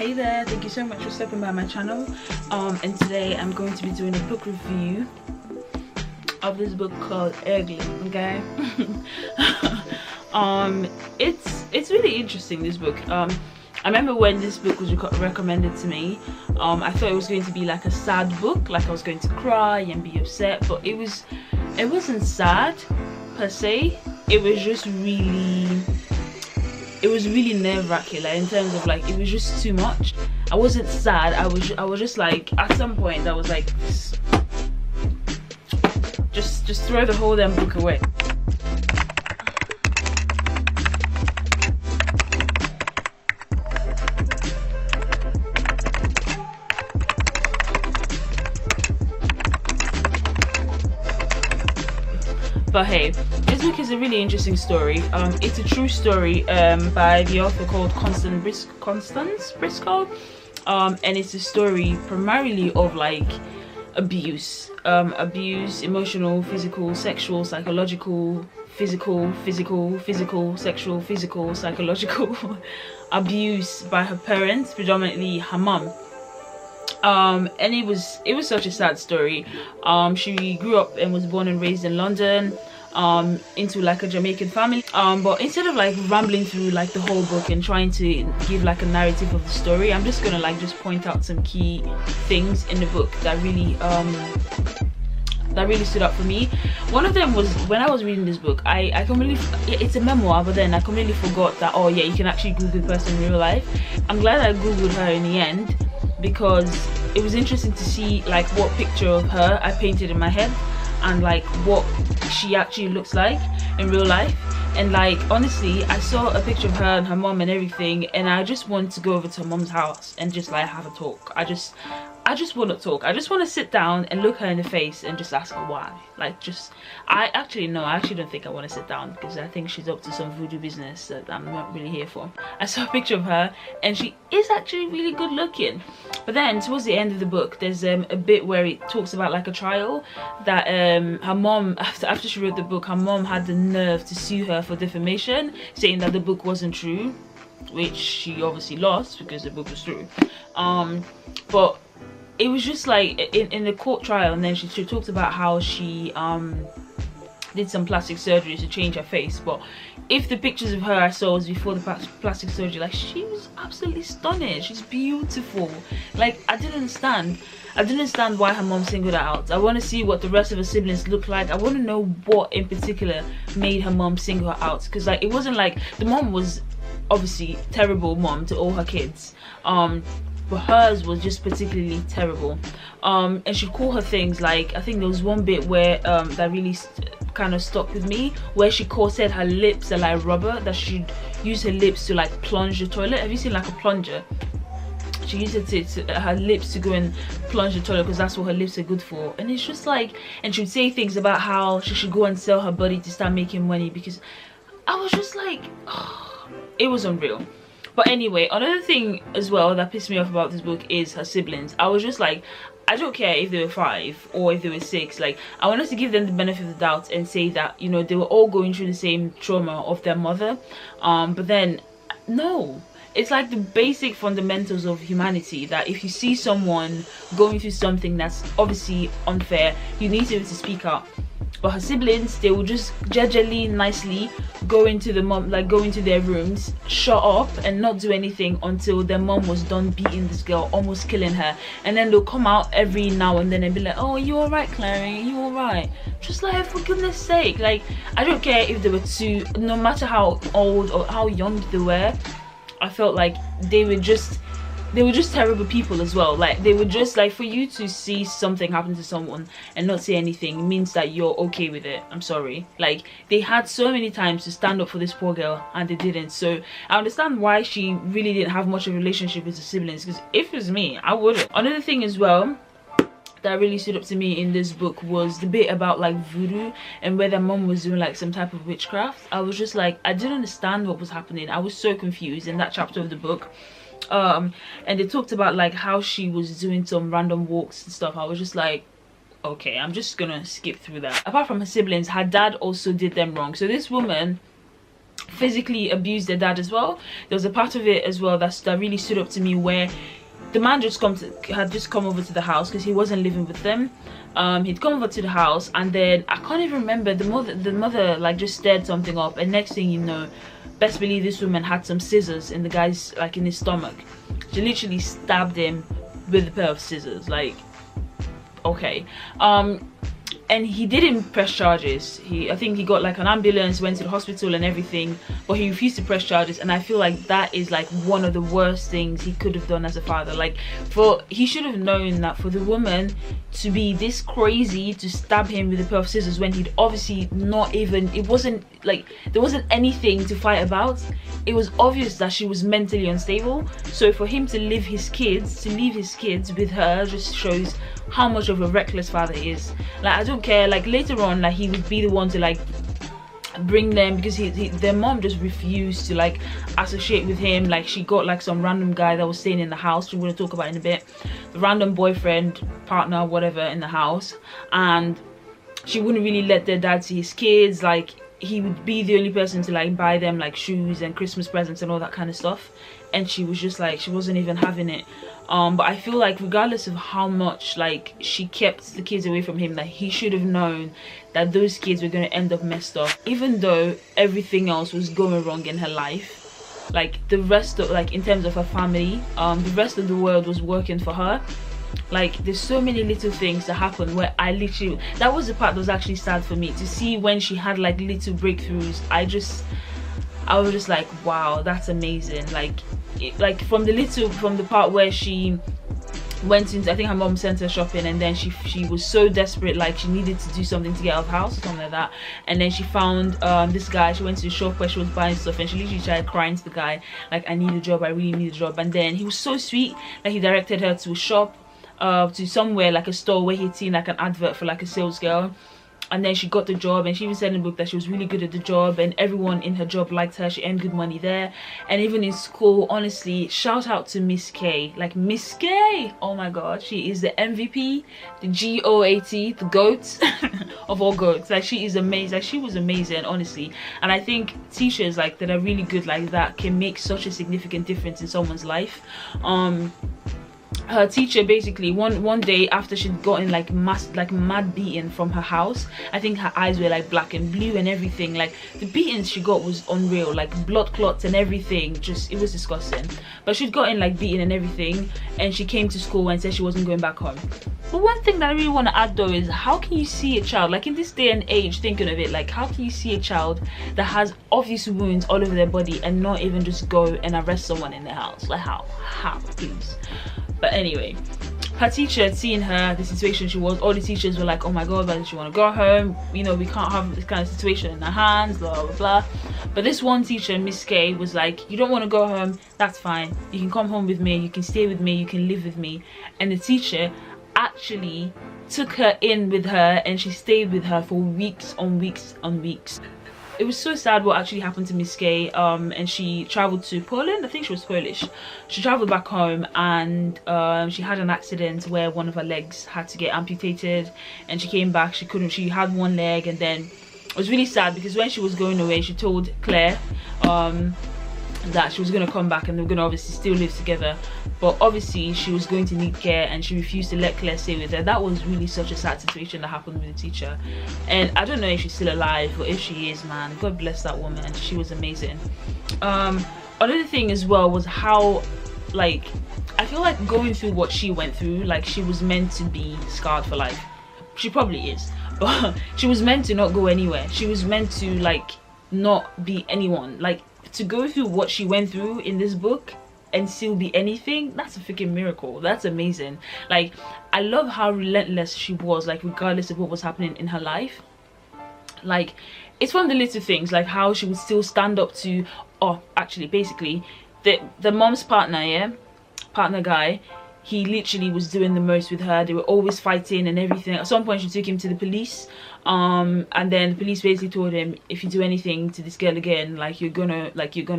Hey there, thank you so much for stopping by my channel. And today I'm going to be doing a book review of this book called Ugly. Okay. It's really interesting, this book. I remember when this book was recommended to me, I thought it was going to be like a sad book, like I was going to cry and be upset, but it wasn't sad per se. It was just really nerve-wracking, like, in terms of like, it was just too much. I wasn't sad, I was just like, at some point I was like, just throw the whole damn book away. But hey, this book is a really interesting story. It's a true story by the author called Constance Briscoe, and it's a story primarily of like abuse, emotional, physical, sexual, psychological, physical, sexual, physical, psychological abuse by her parents, predominantly her mum. And it was such a sad story. She grew up and was born and raised in London, into like a Jamaican family. But instead of like rambling through like the whole book and trying to give like a narrative of the story, I'm just gonna like just point out some key things in the book that really stood out for me. One of them was when I was reading this book, I completely, it's a memoir, but then I completely forgot that, oh yeah, you can actually Google the person in real life. I'm glad I Googled her in the end, because it was interesting to see like what picture of her I painted in my head and like what she actually looks like in real life. And like, honestly, I saw a picture of her and her mom and everything, and I just wanted to go over to her mom's house and just like have a talk. I just want to talk. I just want to sit down and look her in the face and just ask her why. Like, I actually don't think I want to sit down, because I think she's up to some voodoo business that I'm not really here for. I saw a picture of her and she is actually really good looking. But then towards the end of the book, there's a bit where it talks about like a trial that her mom, after she wrote the book, her mom had the nerve to sue her for defamation, saying that the book wasn't true, which she obviously lost because the book was true. But it was just like in the court trial, and then she talked about how she did some plastic surgery to change her face. But if the pictures of her I saw was before the plastic surgery, like, she was absolutely stunning. She's beautiful. Like, I didn't understand why her mom singled her out. I want to see what the rest of her siblings look like. I want to know what in particular made her mom single her out, because like, it wasn't like the mom was obviously terrible mom to all her kids, but hers was just particularly terrible. And she'd call her things like, I think there was one bit where that really kind of stuck with me, where she said her lips are like rubber, that she'd use her lips to like plunge the toilet. Have you seen like a plunger? She used it her lips to go and plunge the toilet, because that's what her lips are good for. And it's just like, and she would say things about how she should go and sell her body to start making money, because I was just like, oh, it was unreal. But anyway, another thing as well that pissed me off about this book is her siblings. I was just like, I don't care if they were 5 or if they were 6. Like, I wanted to give them the benefit of the doubt and say that, you know, they were all going through the same trauma of their mother. But then, no. It's like the basic fundamentals of humanity, that if you see someone going through something that's obviously unfair, you need to be able to speak out. But her siblings, they would just gingerly, nicely go into their rooms, shut up and not do anything until their mom was done beating this girl, almost killing her. And then they'll come out every now and then and be like, oh, you alright, Clary? You alright? Just like, for goodness sake. Like, I don't care if they were 2, no matter how old or how young they were. I felt like they were just terrible people as well. Like, they were just like, for you to see something happen to someone and not say anything means that you're okay with it. I'm sorry. Like, they had so many times to stand up for this poor girl and they didn't. So I understand why she really didn't have much of a relationship with her siblings, because if it was me, I wouldn't. Another thing as well that really stood up to me in this book was the bit about like voodoo and where their mom was doing like some type of witchcraft. I was just like, I didn't understand what was happening. I was so confused in that chapter of the book. And they talked about like how she was doing some random walks and stuff. I was just like, okay, I'm just gonna skip through that. Apart from her siblings, her dad also did them wrong. So this woman physically abused their dad as well. There was a part of it as well that really stood up to me, where the man had just come over to the house because he wasn't living with them. He'd come over to the house, and then I can't even remember, the mother like just stirred something up, and next thing you know, best believe this woman had some scissors in the guy's, like, in his stomach. She literally stabbed him with a pair of scissors. Like, okay. And he didn't press charges. I think he got like an ambulance, went to the hospital and everything, but he refused to press charges. And I feel like that is like one of the worst things he could have done as a father. Like, he should have known that for the woman to be this crazy to stab him with a pair of scissors when he'd obviously not even, it wasn't like there wasn't anything to fight about. It was obvious that she was mentally unstable. So for him to leave his kids with her just shows how much of a reckless father he is. Like, I don't care, like later on, like he would be the one to like bring them, because their mom just refused to like associate with him. Like, she got like some random guy that was staying in the house, we're going to talk about in a bit, the random boyfriend, partner, whatever, in the house, and she wouldn't really let their dad see his kids. Like, he would be the only person to like buy them like shoes and Christmas presents and all that kind of stuff, and she was just like, she wasn't even having it. But I feel like regardless of how much like she kept the kids away from him, that he should have known that those kids were going to end up messed up, even though everything else was going wrong in her life. Like, the rest of, like, in terms of her family, the rest of the world was working for her. Like, there's so many little things that happen where I literally, that was the part that was actually sad for me to see, when she had like little breakthroughs. I was just like, wow, that's amazing. Like, from the part where she went into, I think her mom sent her shopping, and then she was so desperate, like she needed to do something to get out of the house or something like that, and then she found this guy. She went to the shop where she was buying stuff, and she literally started crying to the guy, like, I need a job, I really need a job. And then he was so sweet, like he directed her to a shop, to somewhere like a store where he'd seen like an advert for like a sales girl, and then she got the job, and she even said in the book that she was really good at the job, and everyone in her job liked her. She earned good money there, and even in school. Honestly, shout out to Miss K. Like, Miss K, oh my god, she is the MVP, the GOAT, the goat of all goats. Like, she is amazing. Like, she was amazing, honestly. And I think teachers like that are really good like that can make such a significant difference in someone's life. Her teacher basically one day, after she'd gotten like mad beaten from her house, I think her eyes were like black and blue and everything. Like, the beatings she got was unreal, like blood clots and everything. Just, it was disgusting. But she'd gotten like beaten and everything, and she came to school and said she wasn't going back home. But one thing that I really want to add though is, how can you see a child, like in this day and age, thinking of it, like how can you see a child that has obvious wounds all over their body and not even just go and arrest someone in their house? Like, how please? But anyway, her teacher had seen her, the situation she was. All the teachers were like, oh my god, why does she want to go home? You know, we can't have this kind of situation in our hands, blah blah blah. But this one teacher, Miss K, was like, you don't want to go home, that's fine, you can come home with me, you can stay with me, you can live with me. And the teacher actually took her in with her, and she stayed with her for weeks on weeks on weeks. It was so sad what actually happened to Miss K, and she traveled to Poland. I think she was Polish. She traveled back home, and she had an accident where one of her legs had to get amputated, and she came back, she had one leg. And then it was really sad because when she was going away, she told Claire that she was going to come back and they were going to obviously still live together, but obviously she was going to need care, and she refused to let Claire stay with her. That was really such a sad situation that happened with the teacher, and I don't know if she's still alive, but if she is, man, God bless that woman. She was amazing. Another thing as well was how, like, I feel like going through what she went through, like, she was meant to be scarred for life. She probably is, but she was meant to not go anywhere. She was meant to like not be anyone. Like, to go through what she went through in this book and still be anything, that's a freaking miracle. That's amazing. Like, I love how relentless she was, like regardless of what was happening in her life. Like, it's from the little things, like how she would still stand up to, oh, actually basically the mom's partner, partner guy, he literally was doing the most with her. They were always fighting and everything. At some point she took him to the police, and then the police basically told him, if you do anything to this girl again, like you're gonna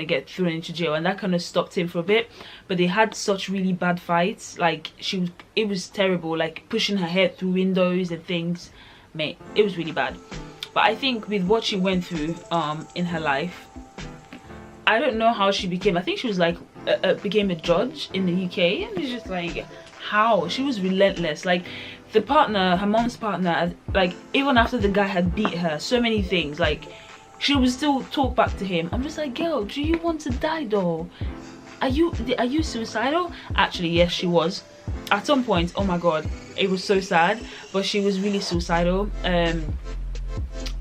get thrown into jail. And that kind of stopped him for a bit. But they had such really bad fights. Like, it was terrible, like pushing her head through windows and things. Mate, it was really bad. But I think with what she went through in her life, I don't know how she became, I think she was like became a judge in the UK, and it's just like, how? She was relentless. Like the partner, her mom's partner, like even after the guy had beat her so many things, like she would still talk back to him. I'm just like, girl, do you want to die though? Are you suicidal? Actually, yes, she was at some point. Oh my god, it was so sad, but she was really suicidal.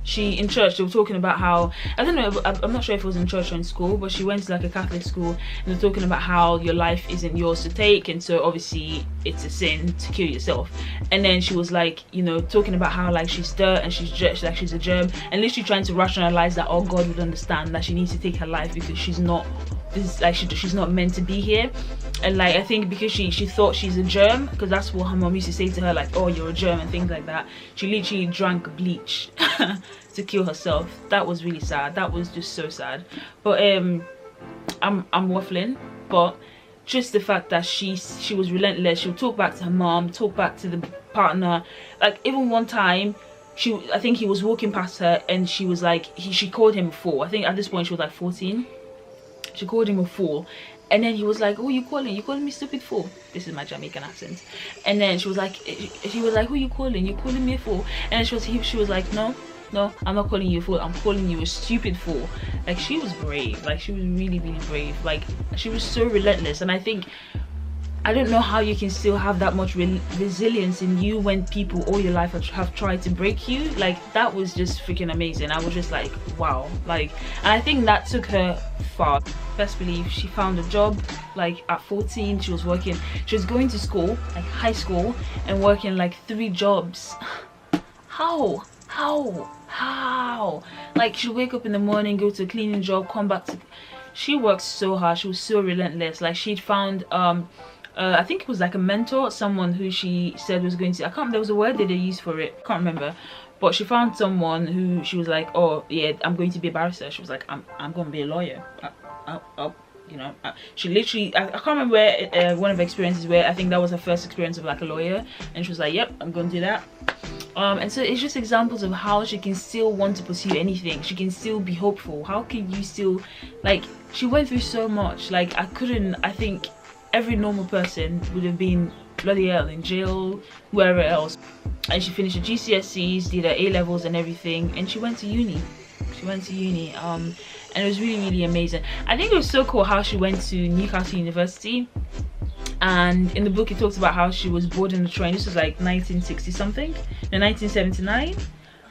She, in church, they were talking about how, I don't know, I'm not sure if it was in church or in school, but she went to like a Catholic school, and they're talking about how your life isn't yours to take, and so obviously it's a sin to kill yourself. And then she was like, you know, talking about how like she's dirt and she's like she's a germ, and literally trying to rationalize that, oh, God would understand that she needs to take her life because she's not, this is like she's not meant to be here. And like I think because she thought she's a germ, because that's what her mom used to say to her, like, oh, you're a germ and things like that, she literally drank bleach to kill herself. That was really sad. That was just so sad. But I'm waffling, but just the fact that she was relentless. She would talk back to her mom, talk back to the partner. Like even one time, I think he was walking past her and she was like, she called him a fool. I think at this point she was like 14. She called him a fool, and then he was like, who you calling? You calling me stupid fool? This is my Jamaican accent. And then she was like, who you calling? You calling me a fool? And she was like, no, I'm not calling you a fool, I'm calling you a stupid fool. Like she was brave. Like she was really, really brave. Like she was so relentless. And I don't know how you can still have that much resilience in you when people all your life have tried to break you. Like that was just freaking amazing. I was just like, wow. Like, and I think that took her far. Best believe she found a job. Like at 14 she was going to school, like high school, and working like 3 jobs. How? Like she'd wake up in the morning, go to a cleaning job, come back to, she worked so hard. She was so relentless. Like she'd found I think it was like a mentor, someone who she said was going to, there was a word that they used for it, I can't remember, but she found someone who she was like, oh yeah, I'm going to be a barrister. She was like, I'm going to be a lawyer. You know, she literally, I can't remember where, one of the experiences where I think that was her first experience of like a lawyer, and she was like, yep, I'm going to do that. And so it's just examples of how she can still want to pursue anything. She can still be hopeful. How can you still, like, she went through so much. Like I think every normal person would have been bloody hell in jail, wherever else. And she finished her GCSEs, did her A-levels and everything, and she went to uni. And it was really, really amazing. I think it was so cool how she went to Newcastle University, and in the book it talks about how she was boarding the train. This was like 1960 something, no, 1979.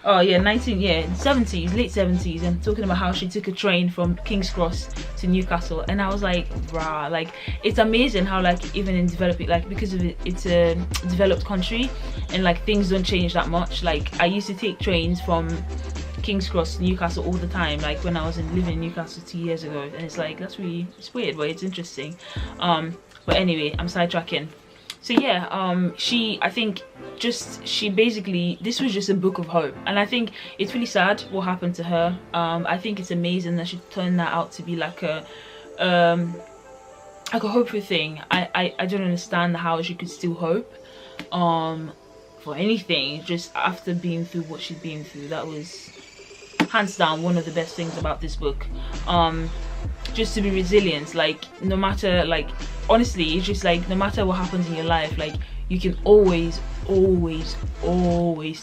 Oh yeah, 70s, late 70s, and talking about how she took a train from King's Cross to Newcastle. And I was like, rah, like it's amazing how like even in developing, like because of it's a developed country and like things don't change that much. Like I used to take trains from King's Cross to Newcastle all the time, like when I was living in Newcastle 2 years ago, and it's like it's weird, but it's interesting. But anyway, I'm sidetracking. So yeah, I think she basically, this was just a book of hope, and I think it's really sad what happened to her. I think it's amazing that she turned that out to be like a hopeful thing. I don't understand how she could still hope for anything, just after being through what she's been through. That was hands down one of the best things about this book. Just to be resilient, like no matter, like honestly, it's just like no matter what happens in your life, like you can always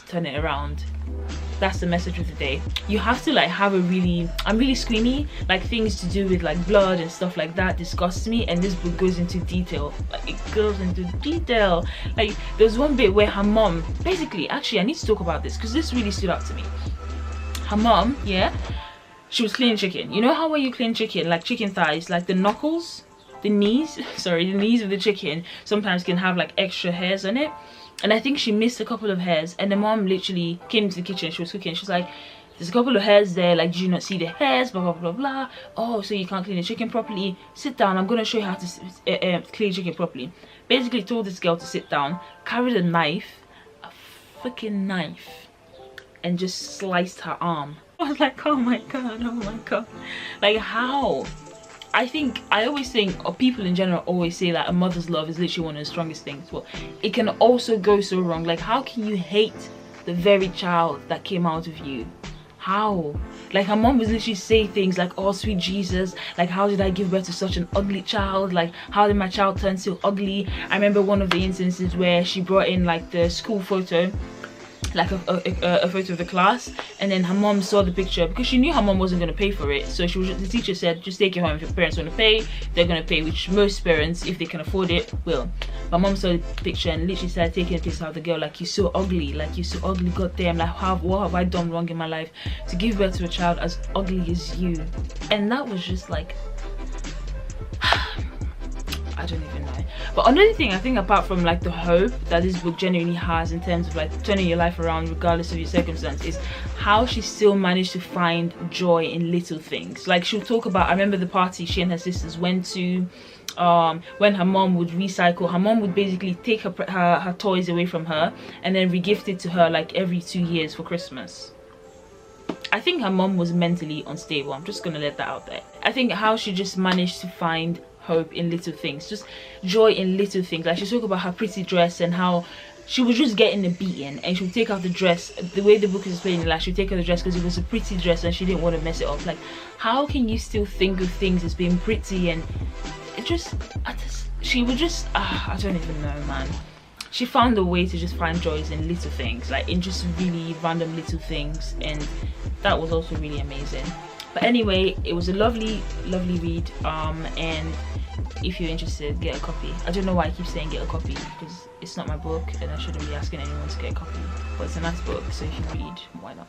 turn it around. That's the message of the day. You have to like have I'm really screamy, like things to do with like blood and stuff like that disgusts me, and this book goes into detail. Like it goes into detail. Like there's one bit where her mom, basically, actually I need to talk about this because this really stood out to me. Her mom, yeah, she was cleaning chicken. You know how when you clean chicken, like chicken thighs, like the knuckles, the knees of the chicken sometimes can have like extra hairs on it, and I think she missed a couple of hairs, and the mom literally came into the kitchen. She was cooking, she was like, there's a couple of hairs there, like, did you not see the hairs, blah blah blah blah. Oh, so you can't clean the chicken properly? Sit down, I'm gonna show you how to clean chicken properly. Basically told this girl to sit down, carried a knife, a freaking knife, and just sliced her arm. I was like, oh my god, like how? I always think, or people in general always say that a mother's love is literally one of the strongest things. Well, it can also go so wrong. Like how can you hate the very child that came out of you? how? Like her mom was literally say things like, oh sweet Jesus, like how did I give birth to such an ugly child, like how did my child turn so ugly? I remember one of the instances where she brought in like the school photo, like a photo of the class, and then her mom saw the picture because she knew her mom wasn't going to pay for it, so the teacher said just take it home. If your parents want to pay, they're going to pay, which most parents, if they can afford it, will. My mom saw the picture and literally started taking a piss out of the girl, like you're so ugly, like you're so ugly, goddamn, like what have I done wrong in my life to give birth to a child as ugly as you? And that was just like I don't even know. But another thing I think, apart from like the hope that this book genuinely has in terms of like turning your life around regardless of your circumstance, is how she still managed to find joy in little things. Like she'll talk about, I remember the party she and her sisters went to, when her mom would recycle, her mom would basically take her toys away from her and then regift it to her like every 2 years for Christmas. I think her mom was mentally unstable. I'm just gonna let that out there. I think how she just managed to find hope in little things, just joy in little things. Like she talked about her pretty dress and how she was just getting a beating, and she would take out the dress. The way the book is explaining, like she would take out the dress because it was a pretty dress and she didn't want to mess it up. Like, how can you still think of things as being pretty? And it just, she would just I don't even know, man. She found a way to just find joys in little things, like in just really random little things, and that was also really amazing. But anyway, it was a lovely read, and if you're interested, get a copy. I don't know why I keep saying get a copy, because it's not my book and I shouldn't be asking anyone to get a copy, but it's a nice book, so if you read, why not?